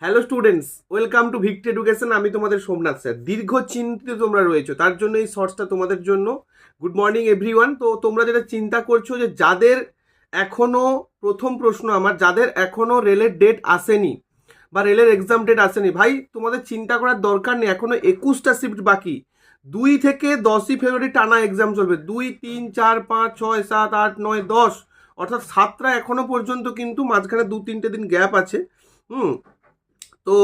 Hello students, welcome to ভিক্ট education. আমি তোমাদের সোমনাথ স্যার। দীর্ঘ চিন্তিত তোমরা রয়েছো, তার জন্য এই শর্টসটা তোমাদের জন্য। Good morning everyone. তো তোমরা যেটা চিন্তা করছো যে যাদের এখনো, প্রথম প্রশ্ন আমার, যাদের এখনো রেলের ডেট আসেনি বা রেলের এক্সাম ডেট আসেনি, ভাই তোমাদের চিন্তা করার দরকার নেই। এখনো 21টা শিফট বাকি। 2 থেকে 10ই ফেব্রুয়ারি টানা এক্সাম চলবে। 2, 3, 4, 5, 6, 7, 8, 9, 10, অর্থাৎ 7টা এখনো পর্যন্ত, কিন্তু মাঝখানে 2-3টে দিন গ্যাপ আছে। হুম। তো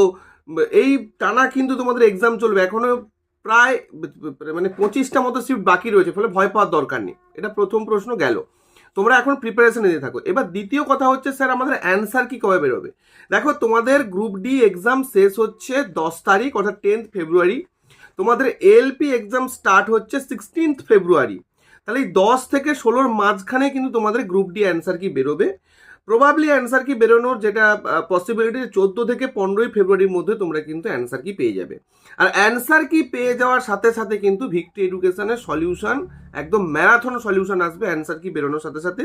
এই টানা কিন্তু তোমাদের এক্সাম চলবে। এখনো প্রায় মানে 25টা মতো শিফট বাকি রয়েছে, ফলে ভয় পাওয়ার দরকার নেই। এটা প্রথম প্রশ্ন গেল। তোমরা এখন প্রিপারেশন নিতে থাকো। এবার দ্বিতীয় কথা হচ্ছে, স্যার আমাদের অ্যান্সার কি কবে বেরোবে? দেখো, তোমাদের গ্রুপ ডি এক্সাম শেষ হচ্ছে 10 তারিখ, অর্থাৎ 10th ফেব্রুয়ারি। তোমাদের এএলপি এক্সাম স্টার্ট হচ্ছে 16th ফেব্রুয়ারি। তাহলে এই 10 থেকে 16-র মাঝখানে কিন্তু তোমাদের গ্রুপ ডি অ্যান্সার কি বেরোবে। প্রবাবলি অ্যান্সার কি বেরোনোর যেটা পসিবিলিটি, 14 থেকে 15ই ফেব্রুয়ারির মধ্যে তোমরা কিন্তু অ্যান্সার কি পেয়ে যাবে। আর অ্যান্সার কি পেয়ে যাওয়ার সাথে সাথে কিন্তু ভিক্টরি এডুকেশনের সলিউশন, একদম ম্যারাথন সলিউশন আসবে অ্যান্সার কি বেরোনোর সাথে সাথে,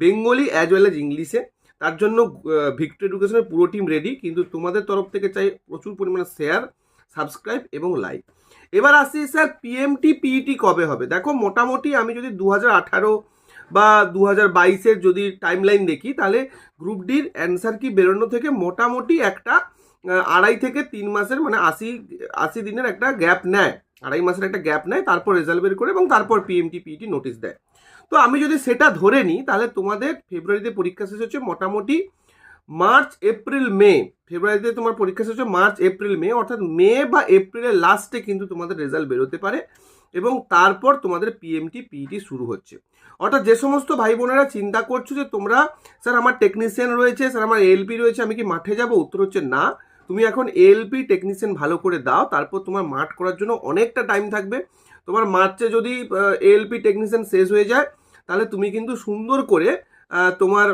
বেঙ্গলি অ্যাজ ওয়েল এজ ইংলিশে। তার জন্য ভিক্টরি এডুকেশনের পুরো টিম রেডি, কিন্তু তোমাদের তরফ থেকে চাই প্রচুর পরিমাণে শেয়ার, সাবস্ক্রাইব এবং লাইক। এবার আসি স্যার, পিএমটি পিইটি কবে হবে? দেখো, মোটামুটি আমি যদি 2018 বা 2022-এর যদি টাইমলাইন দেখি, তাহলে গ্রুপ ডির অ্যান্সার কি বেরোনো থেকে মোটামুটি একটা 2.5 থেকে 3 মাসের, মানে 80 দিনের একটা গ্যাপ নেয়। 2.5 মাসের একটা গ্যাপ নেয়, তারপর রেজাল্ট বের করে এবং তারপর পিএমটি পিইটি নোটিশ দেয়। তো আমি যদি সেটা ধরে নিই, তাহলে তোমাদের ফেব্রুয়ারিতে পরীক্ষা শেষ হচ্ছে মোটামুটি মার্চ এপ্রিল মে। ফেব্রুয়ারিতে তোমার পরীক্ষা শেষ হচ্ছে মার্চ এপ্রিল মে, অর্থাৎ মে বা এপ্রিলের লাস্টে কিন্তু তোমাদের রেজাল্ট বেরোতে পারে এবং তারপর তোমাদের পিএমটি পিইটি শুরু হচ্ছে। অর্থাৎ যে সমস্ত ভাই বোনেরা চিন্তা করছো যে তোমরা, স্যার আমার টেকনিশিয়ান রয়েছে, স্যার আমার এএলপি রয়েছে, আমি কি মাঠে যাব? উত্তর হচ্ছে না। তুমি এখন এএলপি টেকনিশিয়ান ভালো করে দাও, তারপর তোমার মাঠ করার জন্য অনেকটা টাইম থাকবে। তোমার মার্চে যদি এএলপি টেকনিশিয়ান শেষ হয়ে যায়, তাহলে তুমি কিন্তু সুন্দর করে তোমার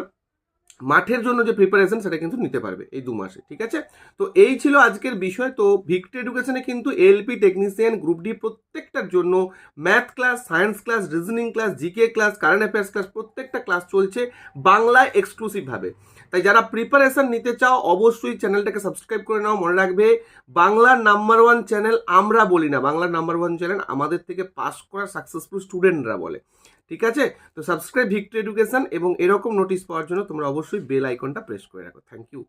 মাঠের জন্য যে প্রিপারেশন, সেটা কিন্তু নিতে পারবে এই 2 মাসে। ঠিক আছে? তো এই ছিল আজকের বিষয়। তো ভিক্টরি এডুকেশনে কিন্তু এলপি টেকনিশিয়ান, গ্রুপ ডি প্রত্যেকটার জন্য math class, science class, reasoning class, GK class, current affairs class, প্রত্যেকটা ক্লাস চলছে বাংলায় এক্সক্লুসিভভাবে। তাই যারা প্রিপারেশন নিতে চাও, অবশ্যই চ্যানেলটাকে সাবস্ক্রাইব করে নাও। মনে রাখবে, বাংলার নাম্বার 1 চ্যানেল আমরা বলি না, বাংলার নাম্বার 1 চ্যানেল আমাদের থেকে পাস করা সাকসেসফুল স্টুডেন্টরা বলে। ঠিক আছে? তো সাবস্ক্রাইব ভিক্টরি এডুকেশন, এবং এরকম নোটিশ পাওয়ার জন্য তোমরা অবশ্যই বেল আইকনটা প্রেস করে রাখো। Thank you.